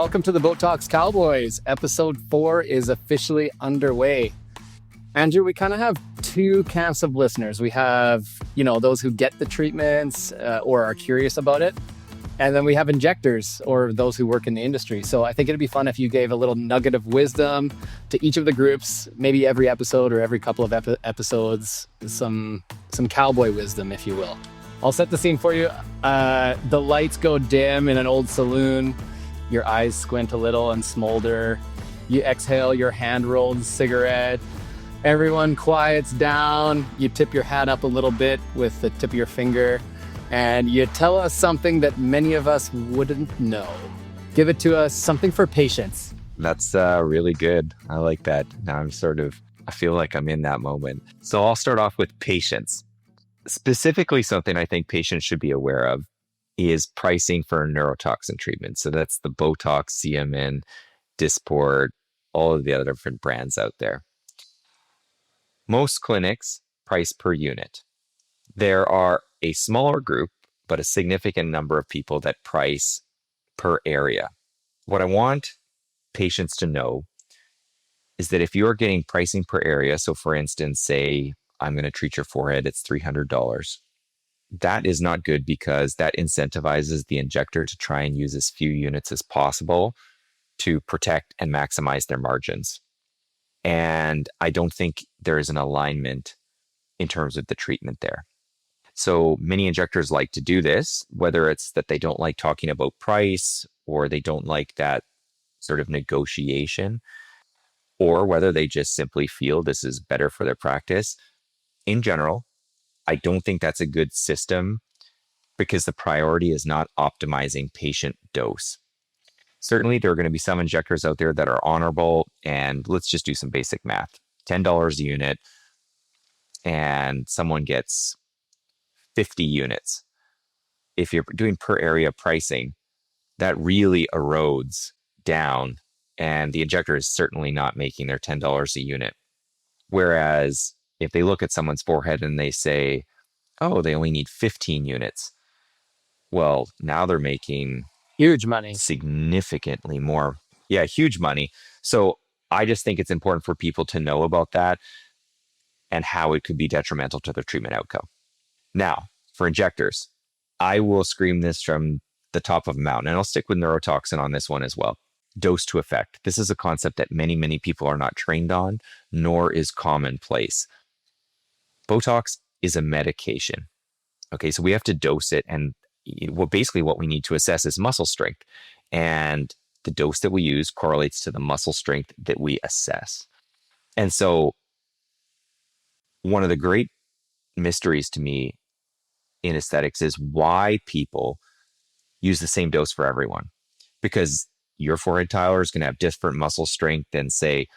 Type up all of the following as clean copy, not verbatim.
Welcome to the Botox Cowboys. Episode 4 is officially underway. Andrew, we kind of have two camps of listeners. We have, those who get the treatments or are curious about it. And then we have injectors or those who work in the industry. So I think it'd be fun if you gave a little nugget of wisdom to each of the groups, maybe every episode or every couple of episodes, some cowboy wisdom, if you will. I'll set the scene for you. The lights go dim in an old saloon. Your eyes squint a little and smolder. You exhale your hand-rolled cigarette. Everyone quiets down. You tip your hat up a little bit with the tip of your finger. And you tell us something that many of us wouldn't know. Give it to us, something for patience. That's really good. I like that. Now I feel like I'm in that moment. So I'll start off with patience. Specifically, something I think patients should be aware of is pricing for neurotoxin treatment. So that's the Botox, CMN, Dysport, all of the other different brands out there. Most clinics price per unit. There are a smaller group, but a significant number of people that price per area. What I want patients to know is that if you're getting pricing per area, so for instance, say, I'm going to treat your forehead, it's $300. That is not good because that incentivizes the injector to try and use as few units as possible to protect and maximize their margins. And I don't think there is an alignment in terms of the treatment there. So many injectors like to do this, whether it's that they don't like talking about price or they don't like that sort of negotiation, or whether they just simply feel this is better for their practice. In general, I don't think that's a good system because the priority is not optimizing patient dose. Certainly, there are going to be some injectors out there that are honorable, and let's just do some basic math. $10 a unit, and someone gets 50 units. If you're doing per area pricing, that really erodes down, and the injector is certainly not making their $10 a unit. Whereas if they look at someone's forehead and they say, oh, they only need 15 units. Well, now they're making huge money, significantly more. Yeah, huge money. So I just think it's important for people to know about that and how it could be detrimental to their treatment outcome. Now, for injectors, I will scream this from the top of a mountain, and I'll stick with neurotoxin on this one as well. Dose to effect. This is a concept that many, many people are not trained on, nor is commonplace. Botox is a medication. Okay, so we have to dose it, and basically what we need to assess is muscle strength. And the dose that we use correlates to the muscle strength that we assess. And so one of the great mysteries to me in aesthetics is why people use the same dose for everyone. Because your forehead tile is going to have different muscle strength than, say,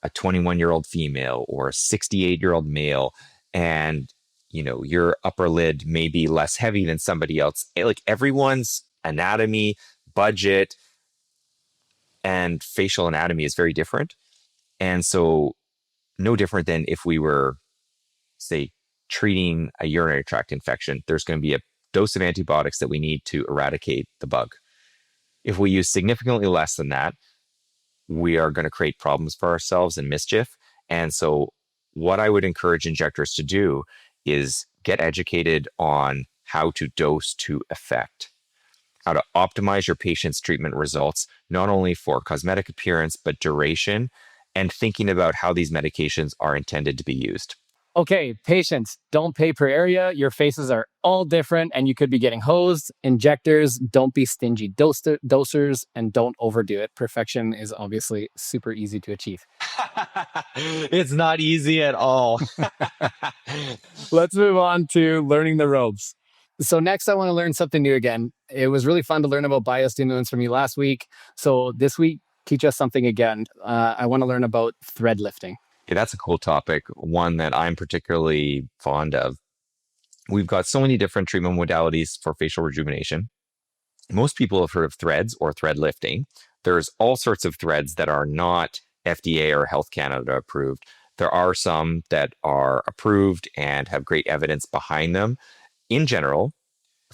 a 21-year-old female or a 68-year-old male. And, your upper lid may be less heavy than somebody else. Like everyone's anatomy, budget, and facial anatomy is very different. And so no different than if we were, say, treating a urinary tract infection, there's going to be a dose of antibiotics that we need to eradicate the bug. If we use significantly less than that, we are going to create problems for ourselves and mischief. And so what I would encourage injectors to do is get educated on how to dose to effect, how to optimize your patient's treatment results, not only for cosmetic appearance, but duration, and thinking about how these medications are intended to be used. Okay, patience. Don't pay per area. Your faces are all different and you could be getting hosed. Injectors, don't be stingy dosers and don't overdo it. Perfection is obviously super easy to achieve. It's not easy at all. Let's move on to learning the ropes. So next, I want to learn something new again. It was really fun to learn about biostimulants from you last week. So this week, teach us something again. I want to learn about thread lifting. Yeah, that's a cool topic, one that I'm particularly fond of. We've got so many different treatment modalities for facial rejuvenation. Most people have heard of threads or thread lifting. There's all sorts of threads that are not FDA or Health Canada approved. There are some that are approved and have great evidence behind them. In general,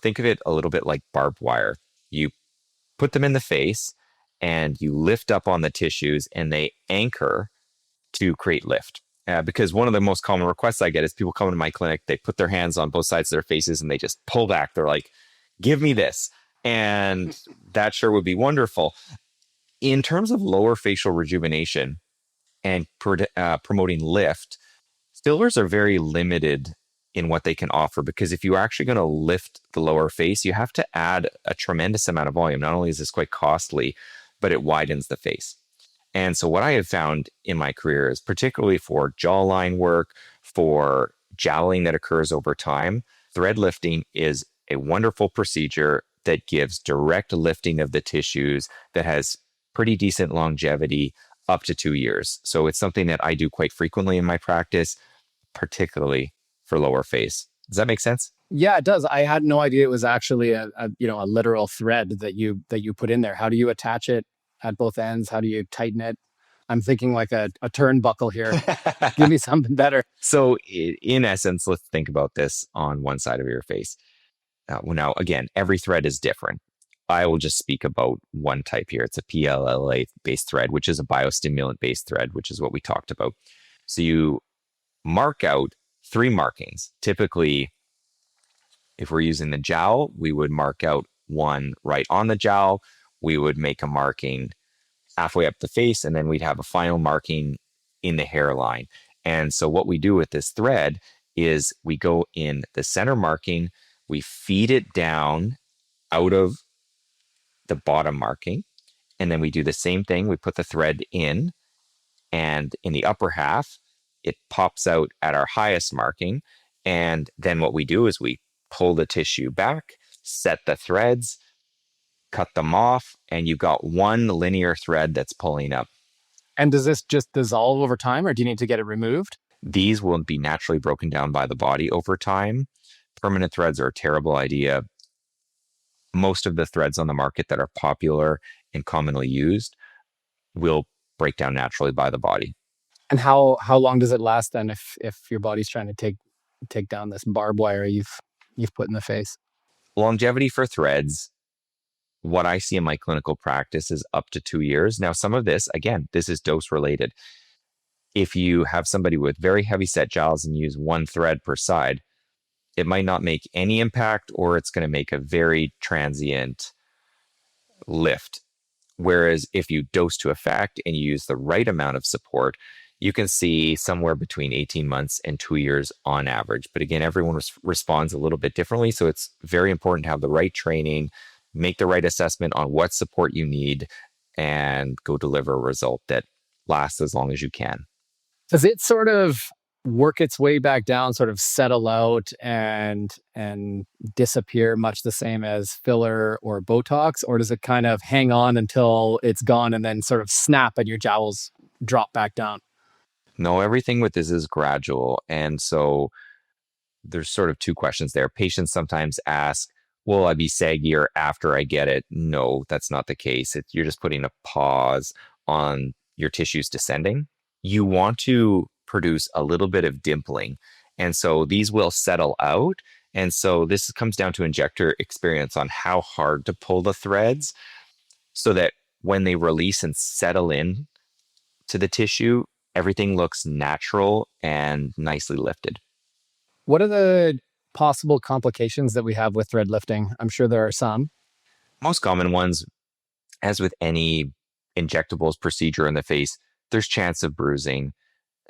think of it a little bit like barbed wire. You put them in the face and you lift up on the tissues and they anchor to create lift. Because one of the most common requests I get is people come to my clinic, they put their hands on both sides of their faces and they just pull back. They're like, give me this. And that sure would be wonderful. In terms of lower facial rejuvenation and promoting lift, fillers are very limited in what they can offer, because if you're actually going to lift the lower face, you have to add a tremendous amount of volume. Not only is this quite costly, but it widens the face. And so what I have found in my career is, particularly for jawline work, for jowling that occurs over time, thread lifting is a wonderful procedure that gives direct lifting of the tissues that has pretty decent longevity up to 2 years. So it's something that I do quite frequently in my practice, particularly for lower face. Does that make sense? Yeah, it does. I had no idea it was actually a literal thread that you put in there. How do you attach it at both ends? How do you tighten it? I'm thinking like a turnbuckle here. Give me something better. So in essence, let's think about this on one side of your face. Now, again, every thread is different. I will just speak about one type here. It's a PLLA-based thread, which is a biostimulant-based thread, which is what we talked about. So you mark out 3 markings. Typically, if we're using the jowl, we would mark out one right on the jowl. We would make a marking halfway up the face, and then we'd have a final marking in the hairline. And so what we do with this thread is we go in the center marking, we feed it down out of the bottom marking, and then we do the same thing. We put the thread in, and in the upper half, it pops out at our highest marking. And then what we do is we pull the tissue back, set the threads, cut them off, and you've got one linear thread that's pulling up. And does this just dissolve over time, or do you need to get it removed? These will be naturally broken down by the body over time. Permanent threads are a terrible idea. Most of the threads on the market that are popular and commonly used will break down naturally by the body. And how long does it last then if your body's trying to take down this barbed wire you've put in the face? Longevity for threads, what I see in my clinical practice, is up to 2 years. Now, some of this, again, this is dose related. If you have somebody with very heavy set jowls and use one thread per side, it might not make any impact, or it's going to make a very transient lift. Whereas if you dose to effect and you use the right amount of support, you can see somewhere between 18 months and 2 years on average. But again, everyone responds a little bit differently. So it's very important to have the right training, make the right assessment on what support you need, and go deliver a result that lasts as long as you can. Does it sort of work its way back down, sort of settle out and disappear much the same as filler or Botox? Or does it kind of hang on until it's gone and then sort of snap and your jowls drop back down? No, everything with this is gradual. And so there's sort of 2 questions there. Patients sometimes ask, will I be saggier after I get it? No, that's not the case. You're just putting a pause on your tissues descending. You want to produce a little bit of dimpling. And so these will settle out. And so this comes down to injector experience on how hard to pull the threads, so that when they release and settle in to the tissue, everything looks natural and nicely lifted. What are the possible complications that we have with thread lifting? I'm sure there are some. Most common ones, as with any injectables procedure in the face, there's chance of bruising.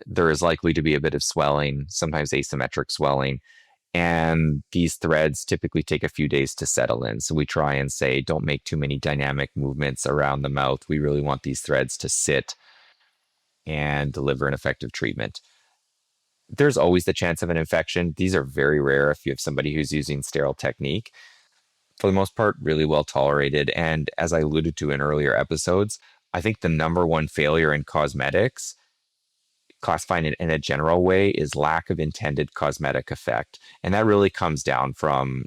There is likely to be a bit of swelling, sometimes asymmetric swelling. And these threads typically take a few days to settle in. So we try and say, don't make too many dynamic movements around the mouth. We really want these threads to sit and deliver an effective treatment. There's always the chance of an infection. These are very rare if you have somebody who's using sterile technique. For the most part, really well tolerated. And as I alluded to in earlier episodes, I think the number one failure in cosmetics, classifying it in a general way, is lack of intended cosmetic effect. And that really comes down from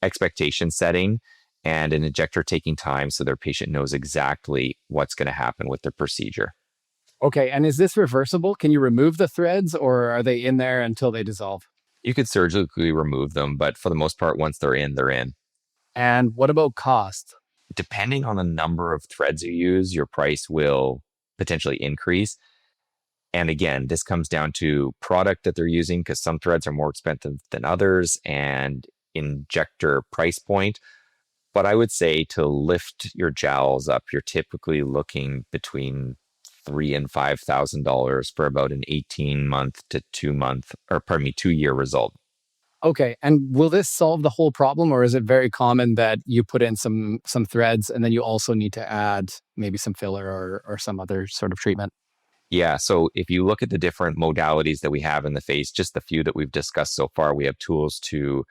expectation setting and an injector taking time so their patient knows exactly what's going to happen with the procedure. Okay, and is this reversible? Can you remove the threads, or are they in there until they dissolve? You could surgically remove them, but for the most part, once they're in, they're in. And what about cost? depending on the number of threads you use, your price will potentially increase. And again, this comes down to product that they're using, because some threads are more expensive than others, and injector price point. But I would say to lift your jowls up, you're typically looking between $3,000 and $5,000 for about an 18-month to 2-month, or pardon me, 2-year result. Okay, and will this solve the whole problem, or is it very common that you put in some threads and then you also need to add maybe some filler or some other sort of treatment? Yeah. So if you look at the different modalities that we have in the face, just the few that we've discussed so far, we have tools to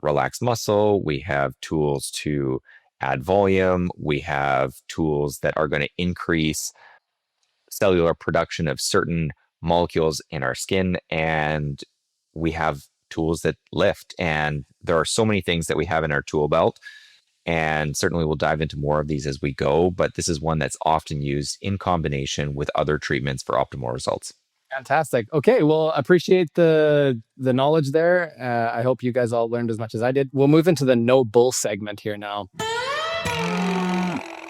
relax muscle, we have tools to add volume, we have tools that are going to increase cellular production of certain molecules in our skin, and we have tools that lift. And there are so many things that we have in our tool belt. And certainly we'll dive into more of these as we go, but this is one that's often used in combination with other treatments for optimal results. Fantastic. Okay, well, appreciate the knowledge there. I hope you guys all learned as much as I did. We'll move into the no bull segment here now.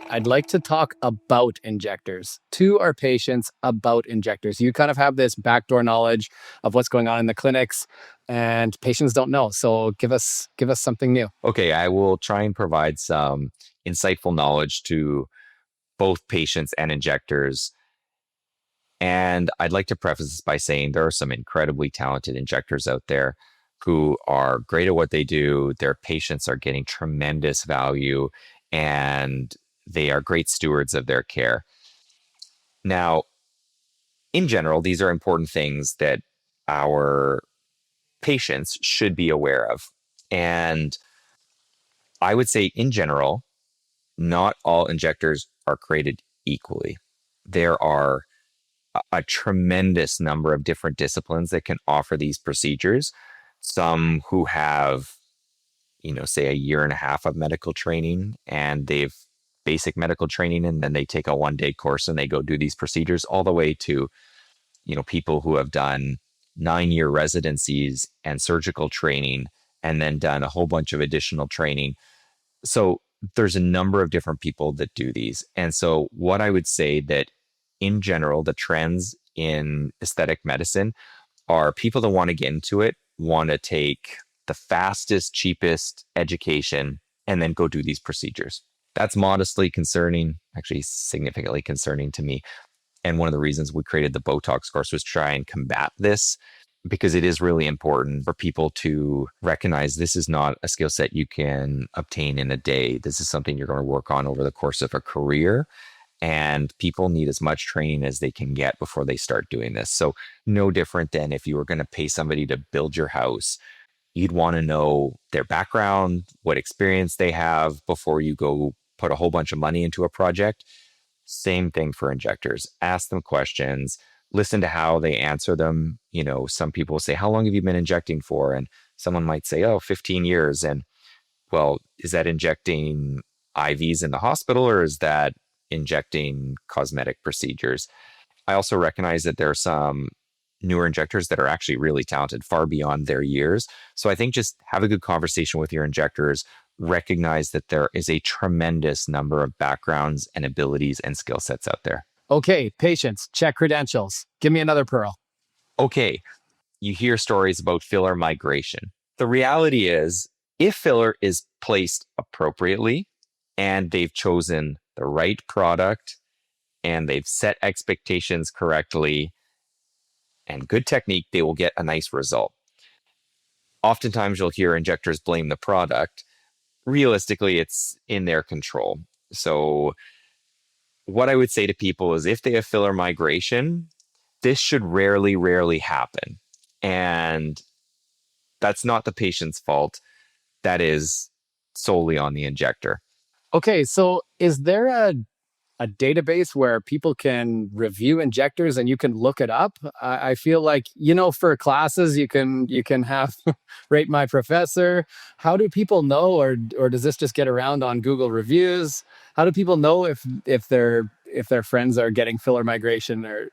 I'd like to talk about injectors to our patients about injectors. You kind of have this backdoor knowledge of what's going on in the clinics, and patients don't know. So give us something new. Okay, I will try and provide some insightful knowledge to both patients and injectors. And I'd like to preface this by saying there are some incredibly talented injectors out there who are great at what they do. Their patients are getting tremendous value, and they are great stewards of their care. Now, in general, these are important things that our patients should be aware of. And I would say, in general, not all injectors are created equally. There are a tremendous number of different disciplines that can offer these procedures. Some who have, say 1.5 years of medical training, and they've basic medical training, and then they take a 1-day course and they go do these procedures, all the way to, people who have done 9-year residencies and surgical training, and then done a whole bunch of additional training. So there's a number of different people that do these. And so what I would say that in general, the trends in aesthetic medicine are people that want to get into it, want to take the fastest, cheapest education, and then go do these procedures. That's modestly concerning, actually significantly concerning to me. And one of the reasons we created the Botox course was to try and combat this, because it is really important for people to recognize this is not a skill set you can obtain in a day. This is something you're going to work on over the course of a career. And people need as much training as they can get before they start doing this. So no different than if you were going to pay somebody to build your house. You'd want to know their background, what experience they have before you go put a whole bunch of money into a project. Same thing for injectors. Ask them questions, listen to how they answer them. Some people say, how long have you been injecting for? And someone might say, oh, 15 years. And well, is that injecting IVs in the hospital, or is that injecting cosmetic procedures? I also recognize that there are some newer injectors that are actually really talented, far beyond their years. So I think just have a good conversation with your injectors, recognize that there is a tremendous number of backgrounds and abilities and skill sets out there. Okay, patients, check credentials. Give me another pearl. Okay, you hear stories about filler migration. The reality is, if filler is placed appropriately and they've chosen the right product and they've set expectations correctly and good technique, they will get a nice result. Oftentimes you'll hear injectors blame the product. Realistically, it's in their control. So what I would say to people is, if they have filler migration, this should rarely happen. And that's not the patient's fault. That is solely on the injector. Okay, so is there a database where people can review injectors and you can look it up? I feel like, for classes, you can have rate my professor. How do people know, or does this just get around on Google reviews? How do people know if their friends are getting filler migration? Or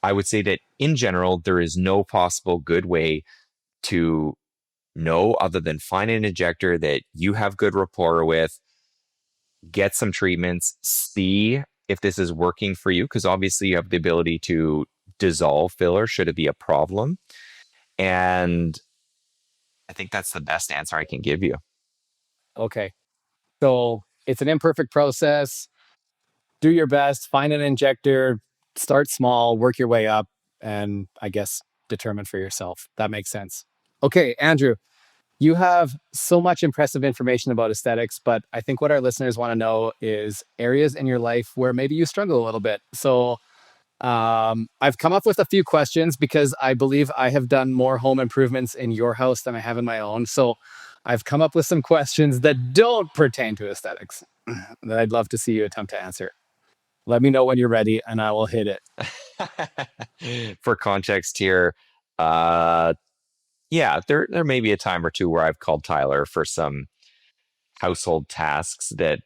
I would say that in general, there is no possible good way to know, other than find an injector that you have good rapport with, get some treatments, see if this is working for you, because obviously you have the ability to dissolve filler should it be a problem. And I think that's the best answer I can give you. Okay. So it's an imperfect process. Do your best, find an injector, start small, work your way up, and I guess determine for yourself. That makes sense. Okay, Andrew, you have so much impressive information about aesthetics, but I think what our listeners want to know is areas in your life where maybe you struggle a little bit. So I've come up with a few questions because I believe I have done more home improvements in your house than I have in my own. So I've come up with some questions that don't pertain to aesthetics that I'd love to see you attempt to answer. Let me know when you're ready and I will hit it. For context here, yeah, there may be a time or two where I've called Tyler for some household tasks that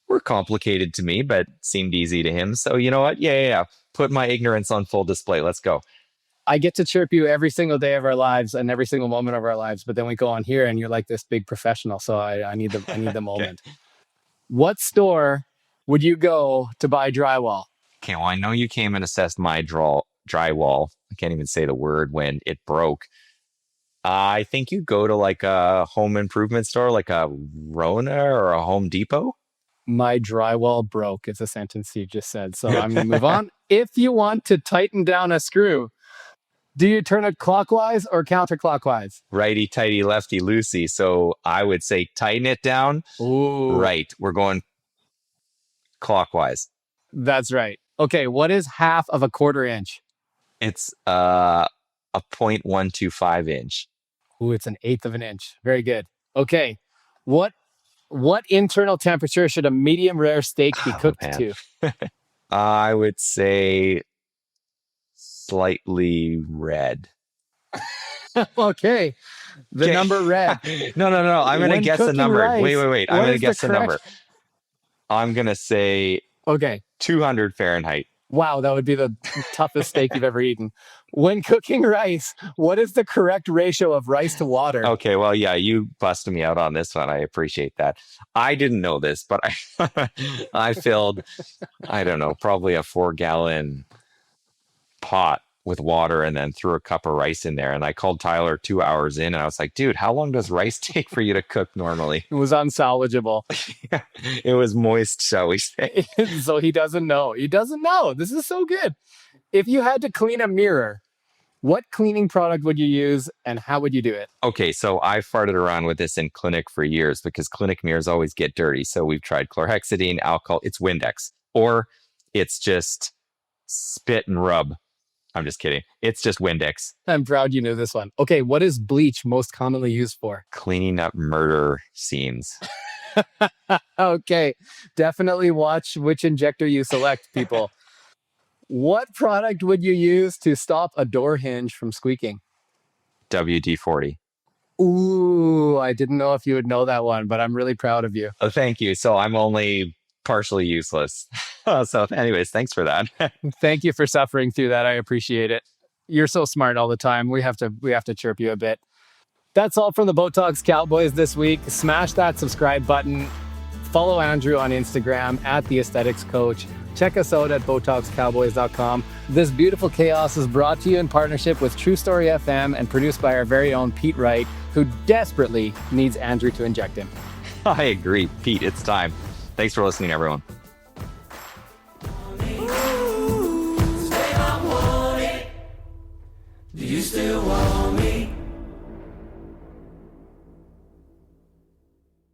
were complicated to me, but seemed easy to him. So you know what? Yeah. Put my ignorance on full display. Let's go. I get to chirp you every single day of our lives and every single moment of our lives, but then we go on here and you're like this big professional. So I need the moment. Okay. What store would you go to buy drywall? Okay, well, I know you came and assessed my drywall. I can't even say the word when it broke. I think you go to like a home improvement store, like a Rona or a Home Depot. My drywall broke. It's a sentence you just said. So I'm going to move on. If you want to tighten down a screw, do you turn it clockwise or counterclockwise? Righty, tighty, lefty, loosey. So I would say tighten it down. Ooh. Right. We're going clockwise. That's right. Okay. What is half of a quarter inch? It's a 0.125 inch. Ooh, it's an eighth of an inch. Very good. Okay. What internal temperature should a medium rare steak be cooked to? I would say slightly red. Okay. The number red. No. I'm going to guess a number. Rice, wait. I'm going to guess a number. I'm going to say 200 Fahrenheit. Wow, that would be the toughest steak you've ever eaten. When cooking rice, what is the correct ratio of rice to water? Okay, well, yeah, you busted me out on this one. I appreciate that. I didn't know this, but I filled, I don't know, probably a 4-gallon pot with water and then threw a cup of rice in there. And I called Tyler 2 hours in and I was like, dude, how long does rice take for you to cook normally? It was unsalvageable. Yeah, it was moist, shall we say. So he doesn't know. He doesn't know. This is so good. If you had to clean a mirror, what cleaning product would you use and how would you do it? Okay, so I farted around with this in clinic for years because clinic mirrors always get dirty. So we've tried chlorhexidine, alcohol, it's Windex, or it's just spit and rub. I'm just kidding. It's just Windex. I'm proud you knew this one. Okay, what is bleach most commonly used for? Cleaning up murder scenes. Okay, definitely watch which injector you select, people. What product would you use to stop a door hinge from squeaking? WD-40. Ooh, I didn't know if you would know that one, but I'm really proud of you. Oh, thank you. So I'm only partially useless. So anyways, thanks for that. Thank you for suffering through that. I appreciate it. You're so smart all the time. We have to chirp you a bit. That's all from the Botox Cowboys this week. Smash that subscribe button. Follow Andrew on Instagram at The Aesthetics Coach. Check us out at BotoxCowboys.com. This beautiful chaos is brought to you in partnership with True Story FM and produced by our very own Pete Wright, who desperately needs Andrew to inject him. I agree. Pete, it's time. Thanks for listening, everyone. Do you still want